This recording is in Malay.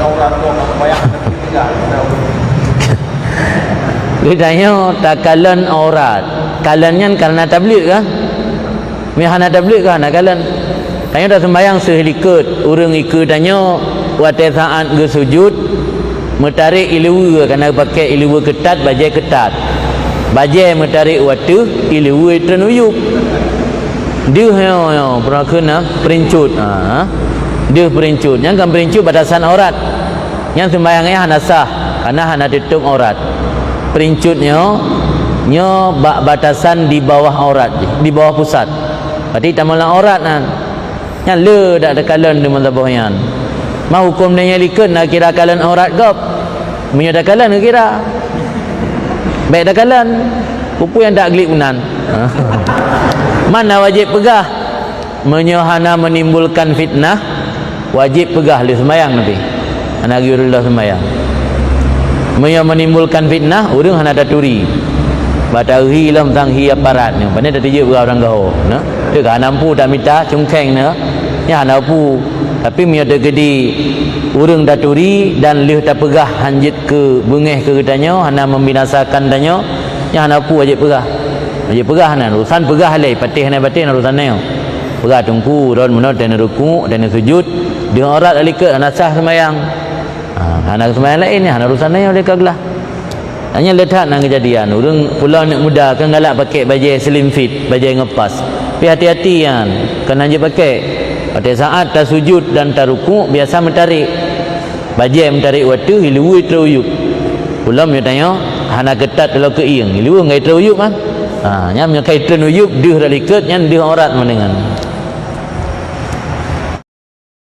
aurat tu bayang tiga. Dia tanya takalan aurat. Kalannya karena tabligh kah? Mihana tabligh kah nak kalan? Tanya dah sembahyang sehelikut, urang ikut tanya waktu saat ge sujud metarik ilwa kena pakai ilwa ketat, bajai ketat. Bajai metarik waktu ilwa tenuyuk. Dia pernah kena perincut. Dia perincut. Yang kan perincut batasan aurat. Yang sembahyangnya hana sah karena hana tutup aurat. Perincutnya batasan di bawah aurat, di bawah pusat. Berarti tamalah aurat kan. Yang le dak ada kalan di mazhabnya. Mau hukum dia likun nak kira kalan aurat gop. Punya dak kalan ke kira. Baik dak kalan. Pupu yang dak gelik unan. Mana wajib pegah? Menyohana menimbulkan fitnah, wajib pegah li sembahyang Nabi. Anak giurullah sembahyang. Menimbulkan fitnah, urang hana daturi. Batari lam tang hi aparatnya. Bane dah tije orang gaho, nah. Dia kan nampu tak minta cungkeng nah. Ya hana pu. Tapi mia de gedi urang daturi dan lih tak pegah hanjit ke bengeh ke katanya, hana membinasakan tanya. Ya hana pu wajib pegah. Wajib pegah nah, urusan pegah lai patih na batin urusan neo. Pegah tungku don munot dan ruku dan sujud dengan aurat alika hana sah sembahyang. Hana sembahyang lain ni hana urusan neo dekat gelah. Hanya letak nang kejadian urang pula nak muda kan galak pakai baju slim fit, baju ngepas. Tapi hati-hati kan, kena je pakai. Pada saat tak sujud dan tak ruku biasa mentarik. Baju mentarik waktu hilu teruyuk. Ulam dia tanya, hana ketat kalau keiang. Hilu ngai teruyuk kan? Nyam yang kaitan uyuk dia dah likat, yang dia aurat mendengar.